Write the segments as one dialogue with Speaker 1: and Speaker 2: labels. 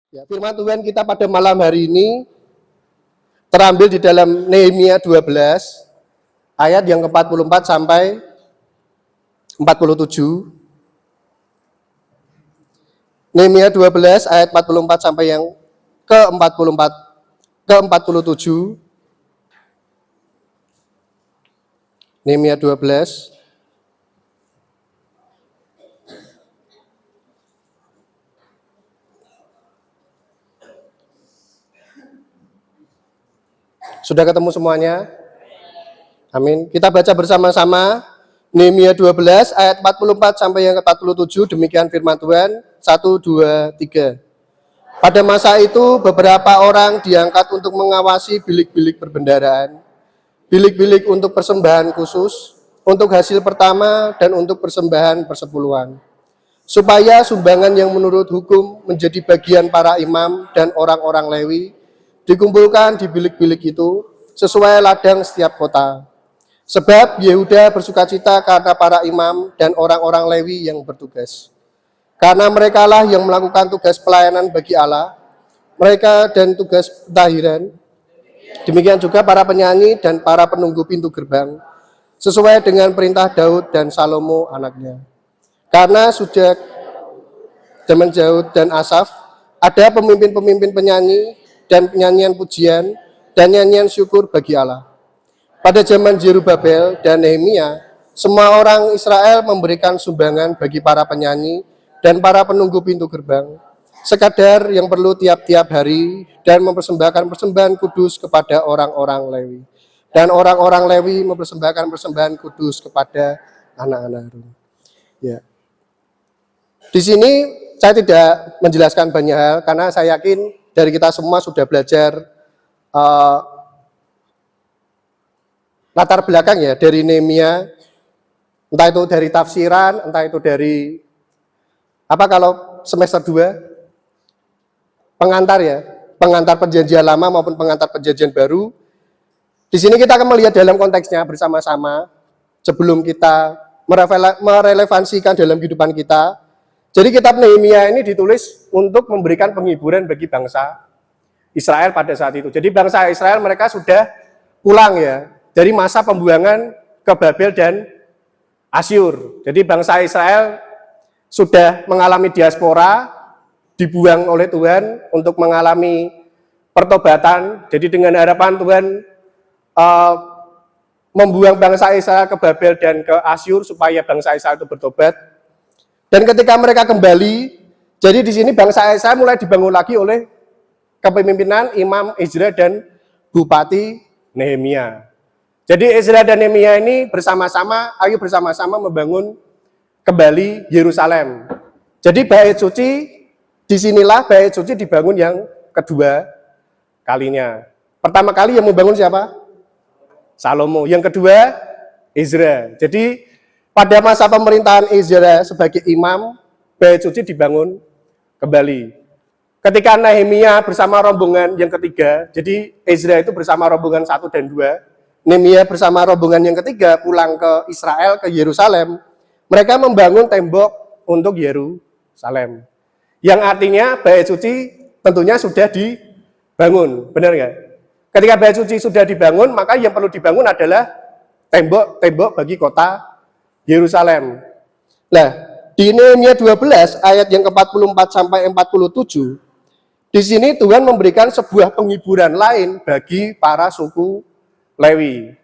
Speaker 1: Ya, firman Tuhan kita pada malam hari ini terambil di dalam Nehemia 12 ayat yang ke-44 sampai 47. Nehemia 12 ayat 44 sampai yang ke-47. Nehemia 12 Sudah ketemu semuanya? Amin. Kita baca bersama-sama Nehemia 12 ayat 44 sampai yang ke-47. Demikian firman Tuhan. 1, 2, 3. Pada masa itu beberapa orang diangkat untuk mengawasi bilik-bilik perbendaharaan, bilik-bilik untuk persembahan khusus, untuk hasil pertama dan untuk persembahan persepuluhan, supaya sumbangan yang menurut hukum menjadi bagian para imam dan orang-orang Lewi dikumpulkan di bilik-bilik itu sesuai ladang setiap kota. Sebab Yehuda bersukacita karena para imam dan orang-orang Lewi yang bertugas. Karena merekalah yang melakukan tugas pelayanan bagi Allah, mereka dan tugas pentahiran. Demikian juga para penyanyi dan para penunggu pintu gerbang, sesuai dengan perintah Daud dan Salomo anaknya. Karena sudah zaman Daud dan Asaf, ada pemimpin-pemimpin penyanyi dan penyanyian pujian dan nyanyian syukur bagi Allah. Pada zaman Zerubabel dan Nehemia, semua orang Israel memberikan sumbangan bagi para penyanyi dan para penunggu pintu gerbang, sekadar yang perlu tiap-tiap hari, dan mempersembahkan persembahan kudus kepada orang-orang Lewi. Dan orang-orang Lewi mempersembahkan persembahan kudus kepada anak-anak Harun. Ya. Di sini saya tidak menjelaskan banyak hal, karena saya yakin dari kita semua sudah belajar latar belakang ya dari Nehemia, entah itu dari tafsiran, entah itu dari kalau semester 2 pengantar ya, pengantar perjanjian lama maupun pengantar perjanjian baru. Di sini kita akan melihat dalam konteksnya bersama-sama sebelum kita merelevansikan dalam kehidupan kita. Jadi kitab Nehemia ini ditulis untuk memberikan penghiburan bagi bangsa Israel pada saat itu. Jadi bangsa Israel mereka sudah pulang ya dari masa pembuangan ke Babel dan Asyur. Jadi bangsa Israel sudah mengalami diaspora, dibuang oleh Tuhan untuk mengalami pertobatan. Jadi dengan harapan Tuhan membuang bangsa Israel ke Babel dan ke Asyur supaya bangsa Israel itu bertobat. Dan ketika mereka kembali, jadi di sini bangsa Israel mulai dibangun lagi oleh kepemimpinan Imam Ezra dan Bupati Nehemia. Jadi Ezra dan Nehemia ini bersama-sama membangun kembali Yerusalem. Jadi bait suci, disinilah bait suci dibangun yang kedua kalinya. Pertama kali yang membangun siapa? Salomo. Yang kedua Ezra. Jadi pada masa pemerintahan Ezra sebagai imam, bait suci dibangun kembali. Ketika Nehemia bersama rombongan yang ketiga, jadi Ezra itu bersama rombongan 1 dan 2, Nehemia bersama rombongan yang ketiga pulang ke Israel, ke Yerusalem, mereka membangun tembok untuk Yerusalem. Yang artinya bait suci tentunya sudah dibangun, benar nggak? Ketika bait suci sudah dibangun, maka yang perlu dibangun adalah tembok bagi kota Yerusalem. Nah, di Nehemia 12 ayat yang ke-44 sampai 47, di sini Tuhan memberikan sebuah penghiburan lain bagi para suku Lewi.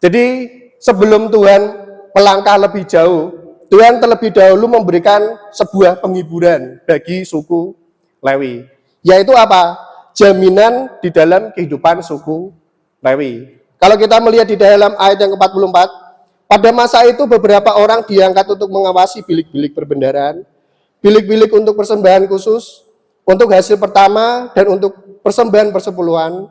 Speaker 1: Jadi sebelum Tuhan melangkah lebih jauh, Tuhan terlebih dahulu memberikan sebuah penghiburan bagi suku Lewi. Yaitu apa? Jaminan di dalam kehidupan suku Lewi. Kalau kita melihat di dalam ayat yang ke-44, pada masa itu beberapa orang diangkat untuk mengawasi bilik-bilik perbendaharaan, bilik-bilik untuk persembahan khusus, untuk hasil pertama dan untuk persembahan persepuluhan,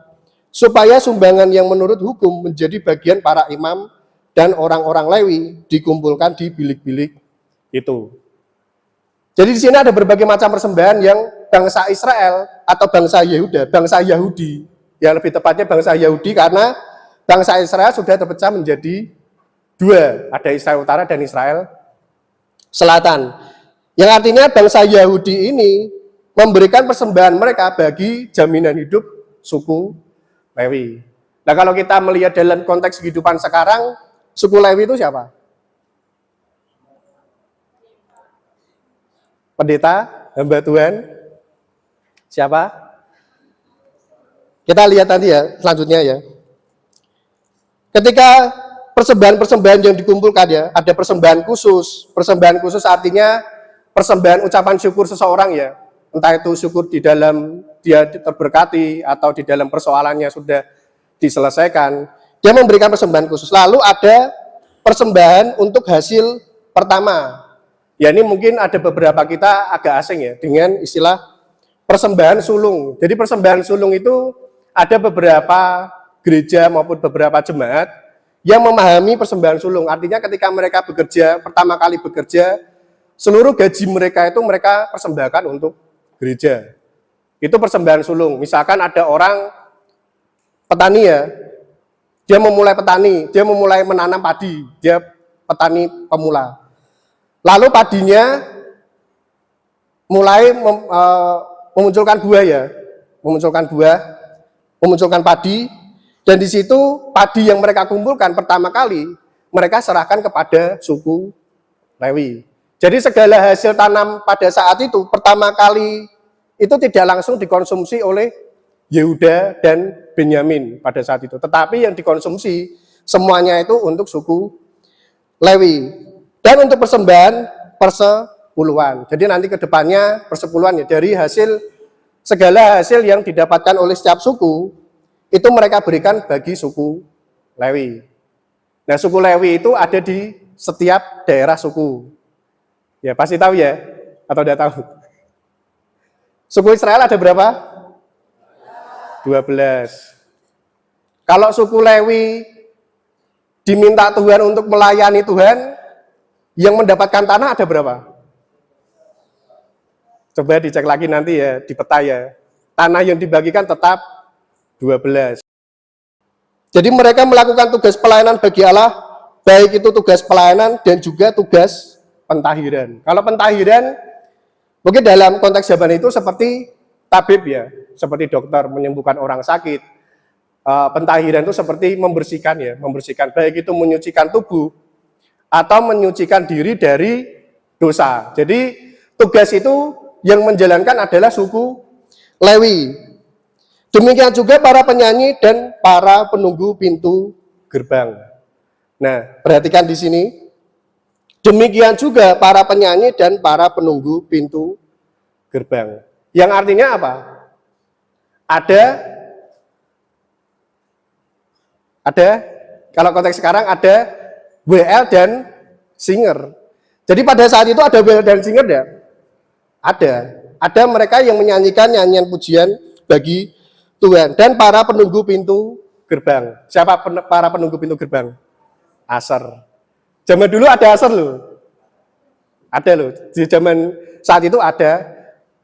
Speaker 1: supaya sumbangan yang menurut hukum menjadi bagian para imam dan orang-orang Lewi dikumpulkan di bilik-bilik itu. Jadi di sini ada berbagai macam persembahan yang bangsa Israel atau bangsa Yehuda, bangsa Yahudi, yang lebih tepatnya bangsa Yahudi, karena bangsa Israel sudah terpecah menjadi dua, ada Israel Utara dan Israel Selatan. Yang artinya bangsa Yahudi ini memberikan persembahan mereka bagi jaminan hidup suku Lewi. Nah, kalau kita melihat dalam konteks kehidupan sekarang, suku Lewi itu siapa? Pendeta, hamba Tuhan. Siapa? Kita lihat nanti ya, selanjutnya ya. Ketika persembahan-persembahan yang dikumpulkan ya, ada persembahan khusus. Persembahan khusus artinya persembahan ucapan syukur seseorang ya. Entah itu syukur di dalam dia terberkati atau di dalam persoalannya sudah diselesaikan. Dia memberikan persembahan khusus. Lalu ada persembahan untuk hasil pertama. Ya, ini mungkin ada beberapa kita agak asing ya dengan istilah persembahan sulung. Jadi persembahan sulung itu ada beberapa gereja maupun beberapa jemaat yang memahami persembahan sulung. Artinya ketika mereka bekerja, pertama kali bekerja, seluruh gaji mereka itu mereka persembahkan untuk gereja. Itu persembahan sulung. Misalkan ada orang petani ya, dia memulai petani, dia memulai menanam padi, dia petani pemula. Lalu padinya mulai memunculkan buah ya, memunculkan padi, dan di situ padi yang mereka kumpulkan pertama kali mereka serahkan kepada suku Lewi. Jadi segala hasil tanam pada saat itu pertama kali itu tidak langsung dikonsumsi oleh Yehuda dan Benyamin pada saat itu, tetapi yang dikonsumsi semuanya itu untuk suku Lewi. Dan untuk persembahan persepuluhan. Jadi nanti ke depannya persepuluhan ya, dari segala hasil yang didapatkan oleh setiap suku itu mereka berikan bagi suku Lewi. Nah, suku Lewi itu ada di setiap daerah suku. Ya, pasti tahu ya? Atau udah tahu? Suku Israel ada berapa? 12. Kalau suku Lewi diminta Tuhan untuk melayani Tuhan, yang mendapatkan tanah ada berapa? Coba dicek lagi nanti ya, di peta ya. Tanah yang dibagikan tetap 12. Jadi mereka melakukan tugas pelayanan bagi Allah, baik itu tugas pelayanan dan juga tugas pentahiran. Kalau pentahiran, mungkin dalam konteks zaman itu seperti tabib ya, seperti dokter menyembuhkan orang sakit. Pentahiran itu seperti membersihkan ya, baik itu menyucikan tubuh atau menyucikan diri dari dosa. Jadi tugas itu yang menjalankan adalah suku Lewi. Demikian juga para penyanyi dan para penunggu pintu gerbang. Nah, perhatikan di sini. Demikian juga para penyanyi dan para penunggu pintu gerbang. Yang artinya apa? Ada kalau konteks sekarang ada WL dan singer. Jadi pada saat itu ada WL dan singer ya? Ada mereka yang menyanyikan nyanyian pujian bagi Tuhan dan para penunggu pintu gerbang. Siapa para penunggu pintu gerbang? Asar. Zaman dulu ada asar loh. Ada loh. Di zaman saat itu ada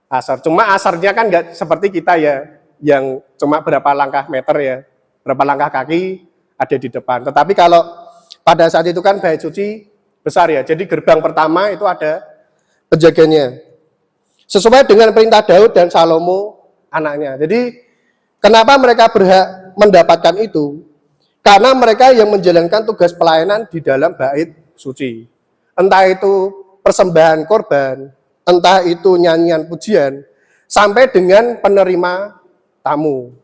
Speaker 1: asar. Cuma asarnya kan nggak seperti kita ya, yang cuma berapa langkah meter ya, berapa langkah kaki ada di depan. Tetapi kalau pada saat itu kan bait suci besar ya, jadi gerbang pertama itu ada penjaganya. Sesuai dengan perintah Daud dan Salomo anaknya. Jadi kenapa mereka berhak mendapatkan itu? Karena mereka yang menjalankan tugas pelayanan di dalam bait suci. Entah itu persembahan korban, entah itu nyanyian pujian, sampai dengan penerima tamu.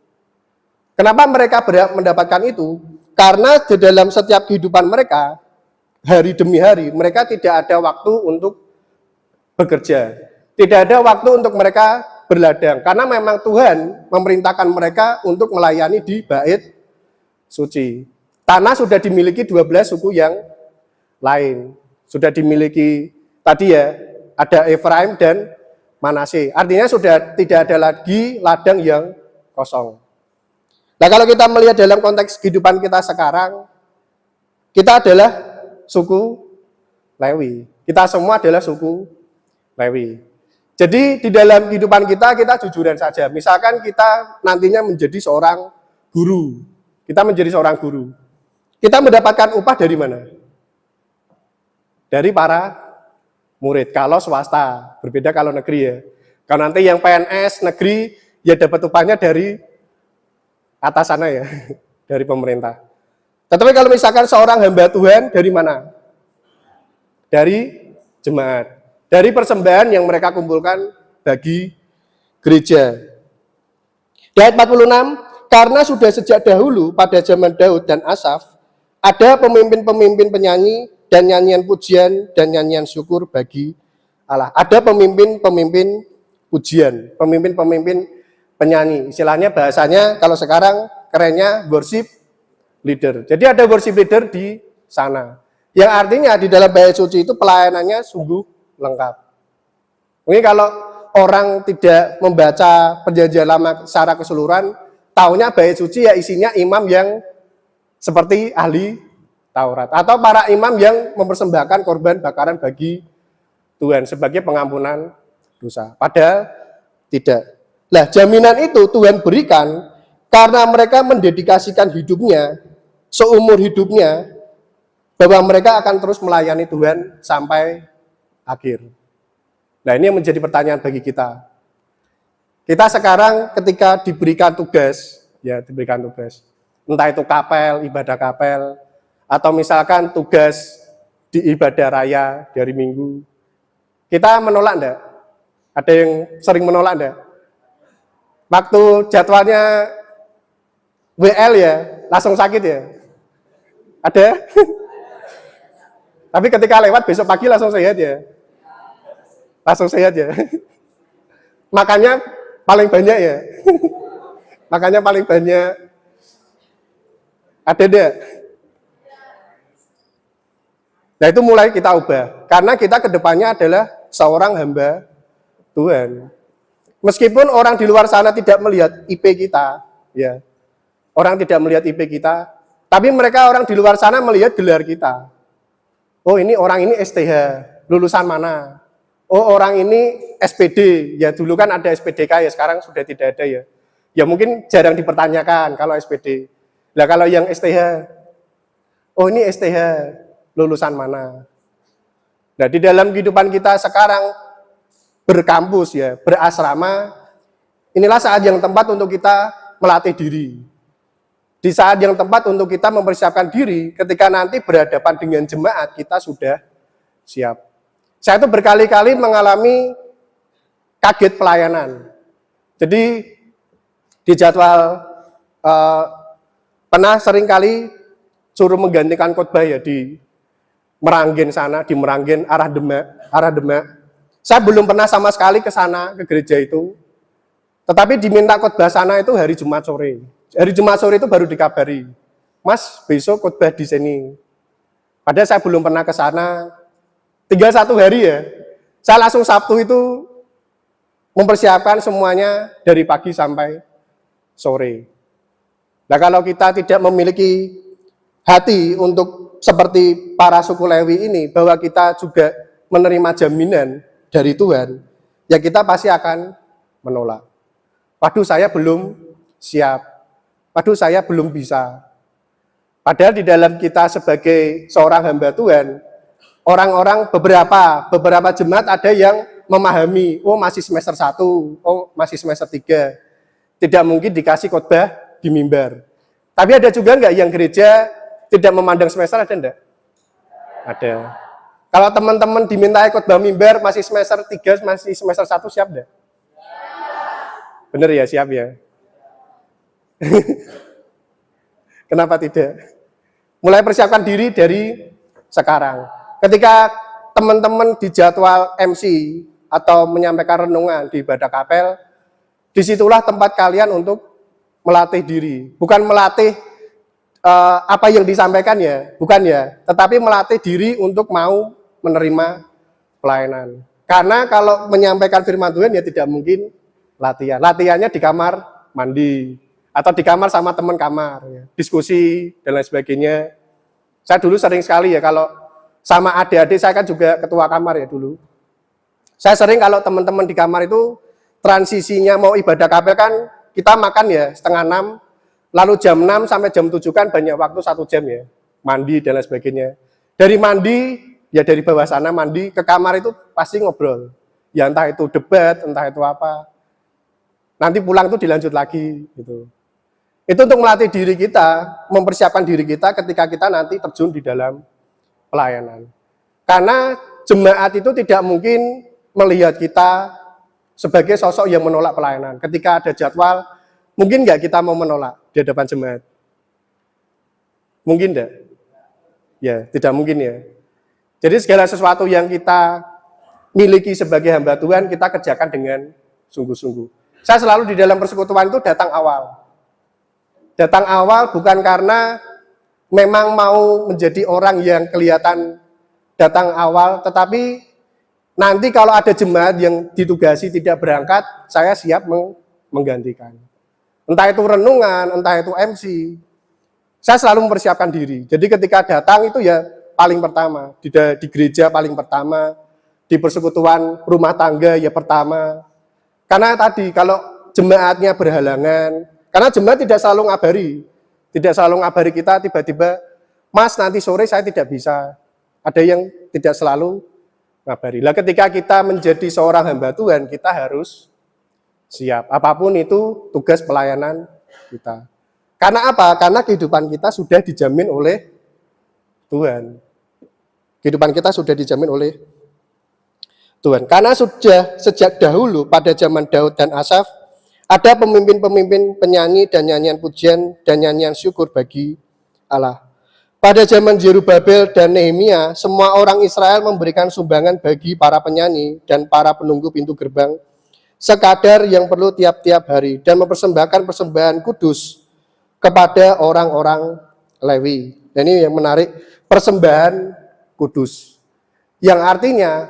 Speaker 1: Kenapa mereka berhak mendapatkan itu? Karena di dalam setiap kehidupan mereka, hari demi hari, mereka tidak ada waktu untuk bekerja. Tidak ada waktu untuk mereka berladang. Karena memang Tuhan memerintahkan mereka untuk melayani di bait suci. Tanah sudah dimiliki 12 suku yang lain. Sudah dimiliki tadi ya, ada Efraim dan Manase. Artinya sudah tidak ada lagi ladang yang kosong. Nah, kalau kita melihat dalam konteks kehidupan kita sekarang, kita adalah suku Lewi. Kita semua adalah suku Lewi. Jadi di dalam kehidupan kita jujuran saja. Misalkan kita nantinya menjadi seorang guru. Kita menjadi seorang guru. Kita mendapatkan upah dari mana? Dari para murid. Kalau swasta, berbeda kalau negeri ya. Kalau nanti yang PNS negeri ya dapat upahnya dari atas sana ya, dari pemerintah. Tetapi kalau misalkan seorang hamba Tuhan dari mana? Dari jemaat, dari persembahan yang mereka kumpulkan bagi gereja. Di ayat 46, karena sudah sejak dahulu pada zaman Daud dan Asaf, ada pemimpin-pemimpin penyanyi dan nyanyian pujian dan nyanyian syukur bagi Allah. Ada pemimpin-pemimpin pujian, pemimpin-pemimpin penyanyi. Istilahnya bahasanya kalau sekarang kerennya worship leader. Jadi ada worship leader di sana. Yang artinya di dalam bait suci itu pelayanannya sungguh lengkap. Ini kalau orang tidak membaca perjanjian lama secara keseluruhan, taunya bait suci ya isinya imam yang seperti ahli Taurat atau para imam yang mempersembahkan korban bakaran bagi Tuhan sebagai pengampunan dosa. Padahal tidak. Nah, jaminan itu Tuhan berikan karena mereka mendedikasikan hidupnya seumur hidupnya bahwa mereka akan terus melayani Tuhan sampai akhir. Nah, ini yang menjadi pertanyaan bagi kita. Kita sekarang ketika diberikan tugas, entah itu kapel, ibadah kapel, atau misalkan tugas di ibadah raya dari minggu, kita menolak enggak? Ada yang sering menolak enggak? Waktu jadwalnya WL ya, langsung sakit ya? Ada? Tapi ketika lewat besok pagi langsung sehat ya? Langsung sehat ya? Makanya paling banyak ya? Makanya paling banyak. Ada deh. Nah itu mulai kita ubah. Karena kita kedepannya adalah seorang hamba Tuhan. Meskipun orang di luar sana tidak melihat IP kita, ya, orang tidak melihat IP kita, tapi mereka orang di luar sana melihat gelar kita. Oh ini orang ini STH, lulusan mana? Oh orang ini SPD, ya dulu kan ada SPDK ya, sekarang sudah tidak ada ya. Ya mungkin jarang dipertanyakan kalau SPD. Nah kalau yang STH, oh ini STH, lulusan mana? Nah di dalam kehidupan kita sekarang berkampus ya, berasrama, inilah saat yang tepat untuk kita melatih diri. Di saat yang tepat untuk kita mempersiapkan diri ketika nanti berhadapan dengan jemaat kita sudah siap. Saya itu berkali-kali mengalami kaget pelayanan. Jadi di jadwal pernah seringkali suruh menggantikan khotbah ya di Meranggen sana, di Meranggen arah Demak. Saya belum pernah sama sekali ke sana, ke gereja itu. Tetapi diminta khotbah sana itu hari Jumat sore. Hari Jumat sore itu baru dikabari, Mas besok khotbah di sini. Padahal saya belum pernah ke sana. Tinggal 1 hari ya. Saya langsung Sabtu itu mempersiapkan semuanya dari pagi sampai sore. Nah kalau kita tidak memiliki hati untuk seperti para suku Lewi ini, bahwa kita juga menerima jaminan dari Tuhan, ya kita pasti akan menolak. Waduh saya belum siap, waduh saya belum bisa. Padahal di dalam kita sebagai seorang hamba Tuhan, orang-orang beberapa jemaat ada yang memahami, oh masih semester 1, oh masih semester 3. Tidak mungkin dikasih khotbah di mimbar. Tapi ada juga enggak yang gereja tidak memandang semester, ada enggak? Ada. Kalau teman-teman dimintai khotbah mimbar masih semester 3, masih semester 1, siap enggak? Bener ya, siap ya? Kenapa tidak? Mulai persiapkan diri dari sekarang. Ketika teman-teman di jadwal MC atau menyampaikan renungan di ibadah kapel, disitulah tempat kalian untuk melatih diri. Bukan melatih apa yang disampaikan ya, bukan ya, tetapi melatih diri untuk mau menerima pelayanan. Karena kalau menyampaikan firman Tuhan ya tidak mungkin latihan. Latihannya di kamar mandi atau di kamar sama teman kamar, ya. Diskusi dan lain sebagainya. Saya dulu sering sekali ya kalau sama adik-adik, saya kan juga ketua kamar ya dulu. Saya sering kalau teman-teman di kamar itu transisinya mau ibadah kapel kan kita makan ya 5:30, lalu jam 6 sampai jam 7 kan banyak waktu 1 jam ya, mandi dan lain sebagainya. Dari mandi, ya dari bawah sana mandi ke kamar itu pasti ngobrol. Ya entah itu debat, entah itu apa. Nanti pulang tuh dilanjut lagi gitu. Itu untuk melatih diri kita, mempersiapkan diri kita ketika kita nanti terjun di dalam pelayanan. Karena jemaat itu tidak mungkin melihat kita sebagai sosok yang menolak pelayanan. Ketika ada jadwal, mungkin nggak kita mau menolak di hadapan jemaat? Mungkin enggak? Ya, tidak mungkin ya. Jadi segala sesuatu yang kita miliki sebagai hamba Tuhan, kita kerjakan dengan sungguh-sungguh. Saya selalu di dalam persekutuan itu datang awal. Datang awal bukan karena memang mau menjadi orang yang kelihatan datang awal, tetapi nanti kalau ada jemaat yang ditugasi tidak berangkat, saya siap menggantikan. Entah itu renungan, entah itu MC. Saya selalu mempersiapkan diri. Jadi ketika datang itu ya paling pertama, di gereja paling pertama, di persekutuan rumah tangga ya pertama. Karena tadi kalau jemaatnya berhalangan, karena jemaat tidak selalu ngabari kita tiba-tiba, Mas nanti sore saya tidak bisa. Ada yang tidak selalu ngabari. Lah ketika kita menjadi seorang hamba Tuhan, kita harus siap. Apapun itu tugas pelayanan kita. Karena apa? Karena kehidupan kita sudah dijamin oleh Tuhan. Kehidupan kita sudah dijamin oleh Tuhan. Karena sudah sejak dahulu pada zaman Daud dan Asaf, ada pemimpin-pemimpin penyanyi dan nyanyian pujian dan nyanyian syukur bagi Allah. Pada zaman Zerubabel dan Nehemia, semua orang Israel memberikan sumbangan bagi para penyanyi dan para penunggu pintu gerbang, sekadar yang perlu tiap-tiap hari, dan mempersembahkan persembahan kudus kepada orang-orang Lewi. Dan ini yang menarik, persembahan kudus. Yang artinya,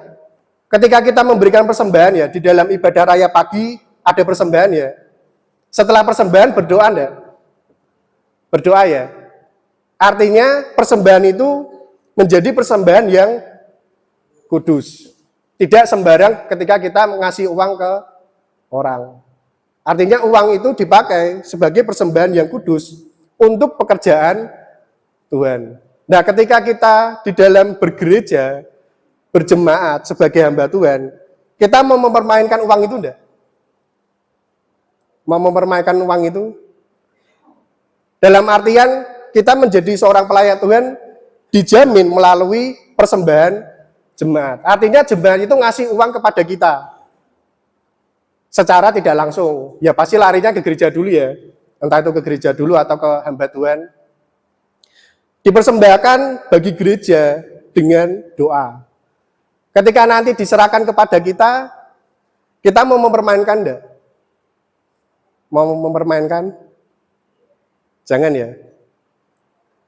Speaker 1: ketika kita memberikan persembahan ya, di dalam ibadah raya pagi ada persembahan ya. Setelah persembahan berdoa enggak? Berdoa ya. Artinya persembahan itu menjadi persembahan yang kudus. Tidak sembarang ketika kita mengasih uang ke orang. Artinya uang itu dipakai sebagai persembahan yang kudus untuk pekerjaan Tuhan. Nah, ketika kita di dalam bergereja, berjemaat sebagai hamba Tuhan, kita mau mempermainkan uang itu enggak? Mau mempermainkan uang itu? Dalam artian kita menjadi seorang pelayan Tuhan dijamin melalui persembahan jemaat. Artinya jemaat itu ngasih uang kepada kita. Secara tidak langsung. Ya pasti larinya ke gereja dulu ya. Entah itu ke gereja dulu atau ke hamba Tuhan. Dipersembahkan bagi gereja dengan doa. Ketika nanti diserahkan kepada kita mau mempermainkan enggak? Mau mempermainkan? Jangan ya.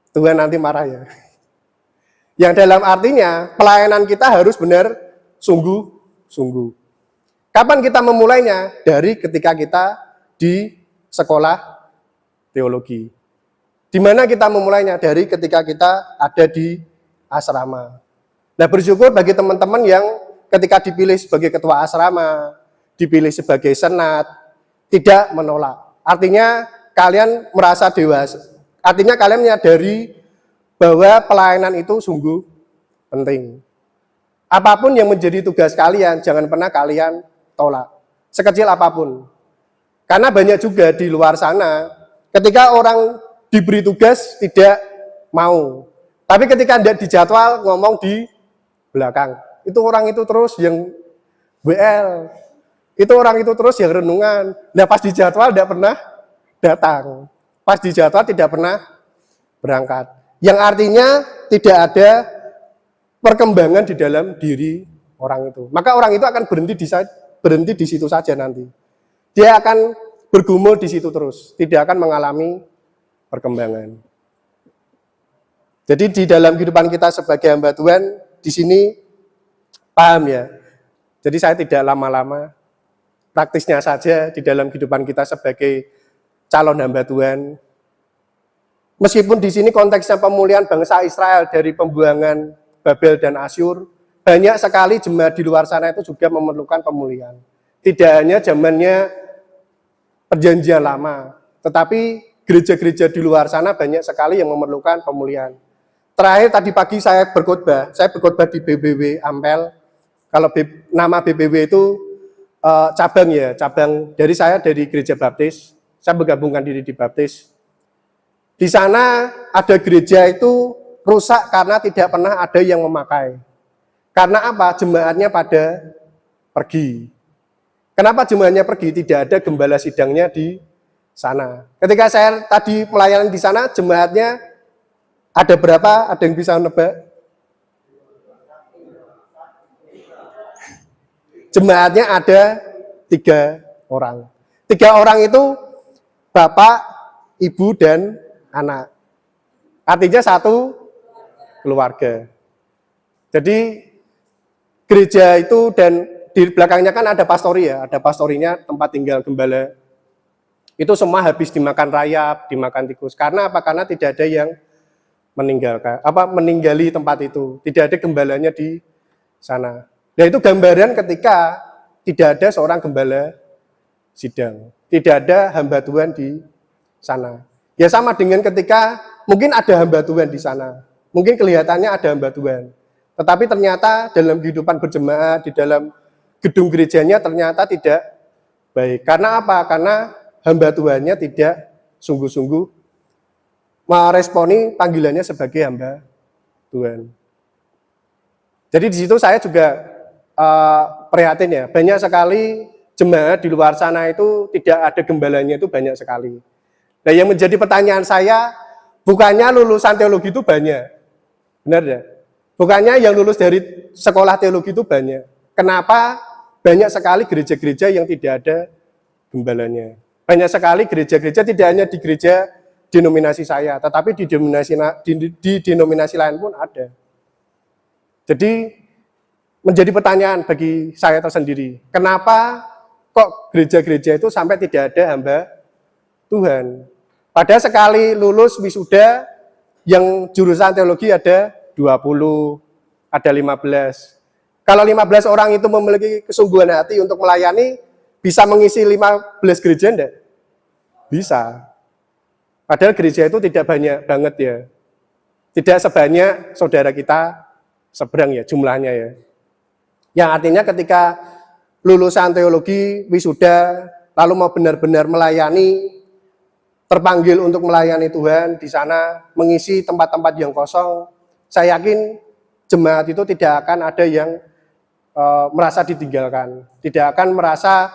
Speaker 1: Tuhan nanti marah ya. Yang dalam artinya pelayanan kita harus benar sungguh-sungguh. Kapan kita memulainya? Dari ketika kita di sekolah teologi. Di mana kita memulainya? Dari ketika kita ada di asrama. Nah, bersyukur bagi teman-teman yang ketika dipilih sebagai ketua asrama, dipilih sebagai senat, tidak menolak. Artinya kalian merasa dewasa. Artinya kalian menyadari bahwa pelayanan itu sungguh penting. Apapun yang menjadi tugas kalian, jangan pernah kalian tolak. Sekecil apapun. Karena banyak juga di luar sana, ketika orang diberi tugas tidak mau. Tapi ketika tidak dijadwal, ngomong di belakang. Itu orang itu terus yang WL. Itu orang itu terus yang renungan. Nah pas dijadwal tidak pernah datang. Pas dijadwal tidak pernah berangkat. Yang artinya tidak ada perkembangan di dalam diri orang itu. Maka orang itu akan berhenti di situ saja nanti. Dia akan bergumul di situ terus, tidak akan mengalami perkembangan. Jadi di dalam kehidupan kita sebagai hamba Tuhan, di sini paham ya. Jadi saya tidak lama-lama, praktisnya saja di dalam kehidupan kita sebagai calon hamba Tuhan. Meskipun di sini konteksnya pemulihan bangsa Israel dari pembuangan Babel dan Asyur, banyak sekali jemaat di luar sana itu juga memerlukan pemulihan. Tidak hanya zamannya perjanjian lama, tetapi gereja-gereja di luar sana banyak sekali yang memerlukan pemulihan. Terakhir tadi pagi saya berkhotbah di BBW Ampel, Kalau nama BPW itu cabang ya, cabang dari saya dari Gereja Baptis. Saya menggabungkan diri di Baptis. Di sana ada gereja itu rusak karena tidak pernah ada yang memakai. Karena apa? Jemaatnya pada pergi. Kenapa jemaatnya pergi? Tidak ada gembala sidangnya di sana. Ketika saya tadi pelayanan di sana, jemaatnya ada berapa? Ada yang bisa nebak? Jemaatnya ada 3 orang. 3 orang itu bapak, ibu, dan anak. Artinya satu keluarga. Jadi gereja itu dan di belakangnya kan ada pastori ya, ada pastorinya, tempat tinggal gembala. Itu semua habis dimakan rayap, dimakan tikus. Karena apa? Karena tidak ada yang meninggali tempat itu. Tidak ada gembalanya di sana. Nah itu gambaran ketika tidak ada seorang gembala sidang. Tidak ada hamba Tuhan di sana. Ya sama dengan ketika mungkin ada hamba Tuhan di sana. Mungkin kelihatannya ada hamba Tuhan. Tetapi ternyata dalam kehidupan berjemaat, di dalam gedung gerejanya ternyata tidak baik. Karena apa? Karena hamba Tuhannya tidak sungguh-sungguh meresponi panggilannya sebagai hamba Tuhan. Jadi di situ saya juga prihatin ya, banyak sekali jemaat di luar sana itu tidak ada gembalanya itu banyak sekali. Nah yang menjadi pertanyaan saya, bukannya lulusan teologi itu banyak, benar ya? Bukannya yang lulus dari sekolah teologi itu banyak. Kenapa banyak sekali gereja-gereja yang tidak ada gembalanya? Banyak sekali gereja-gereja tidak hanya di gereja denominasi saya, tetapi di denominasi lain pun ada. Jadi menjadi pertanyaan bagi saya tersendiri, kenapa kok gereja-gereja itu sampai tidak ada hamba Tuhan? Padahal sekali lulus wisuda yang jurusan teologi ada 20, ada 15. Kalau 15 orang itu memiliki kesungguhan hati untuk melayani, bisa mengisi 15 gereja enggak? Bisa. Padahal gereja itu tidak banyak banget ya. Tidak sebanyak saudara kita seberang ya jumlahnya ya. Yang artinya ketika lulusan teologi, wisuda, lalu mau benar-benar melayani, terpanggil untuk melayani Tuhan di sana, mengisi tempat-tempat yang kosong, saya yakin jemaat itu tidak akan ada yang merasa ditinggalkan. Tidak akan merasa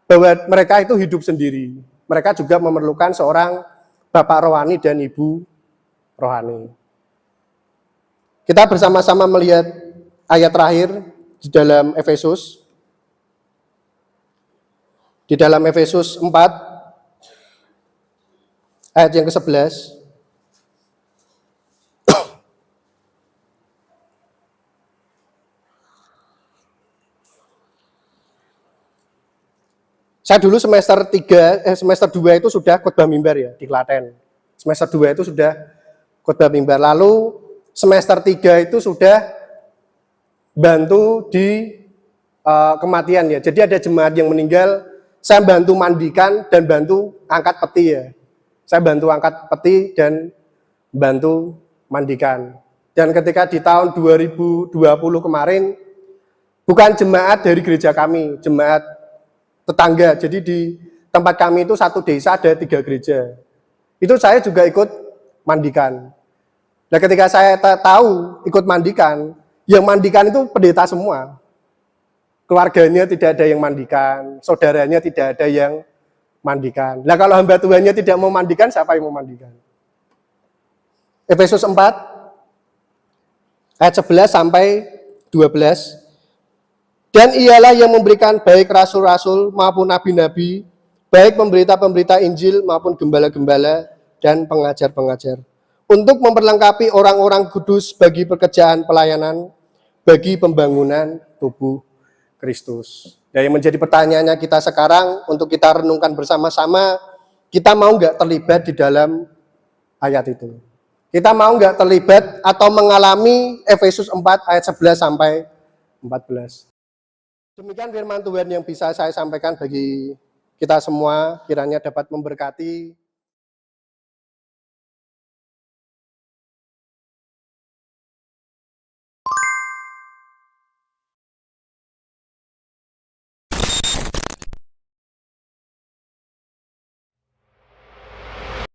Speaker 1: bahwa mereka itu hidup sendiri. Mereka juga memerlukan seorang bapak rohani dan ibu rohani. Kita bersama-sama melihat ayat terakhir di dalam Efesus. Di dalam Efesus 4 ayat yang ke-11. Saya dulu semester 2 itu sudah khotbah mimbar ya di Klaten. Semester 2 itu sudah khotbah mimbar. Lalu semester 3 itu sudah bantu di kematian ya. Jadi ada jemaat yang meninggal, saya bantu mandikan dan bantu angkat peti ya. Saya bantu angkat peti dan bantu mandikan. Dan ketika di tahun 2020 kemarin, bukan jemaat dari gereja kami, jemaat tetangga. Jadi di tempat kami itu satu desa ada 3 gereja. Itu saya juga ikut mandikan. Nah ketika saya tahu ikut mandikan, yang mandikan itu pendeta semua. Keluarganya tidak ada yang mandikan, saudaranya tidak ada yang mandikan. Nah kalau hamba Tuhannya tidak mau mandikan, siapa yang mau mandikan? Efesus 4, ayat 11 sampai 12. Dan ialah yang memberikan baik rasul-rasul maupun nabi-nabi, baik pemberita-pemberita Injil maupun gembala-gembala dan pengajar-pengajar, untuk memperlengkapi orang-orang kudus bagi pekerjaan pelayanan, bagi pembangunan tubuh Kristus. Ya, yang menjadi pertanyaannya kita sekarang untuk kita renungkan bersama-sama, kita mau nggak terlibat di dalam ayat itu? Kita mau nggak terlibat atau mengalami Efesus 4 ayat 11 sampai 14? Demikian firman Tuhan yang bisa saya sampaikan bagi kita semua, kiranya dapat memberkati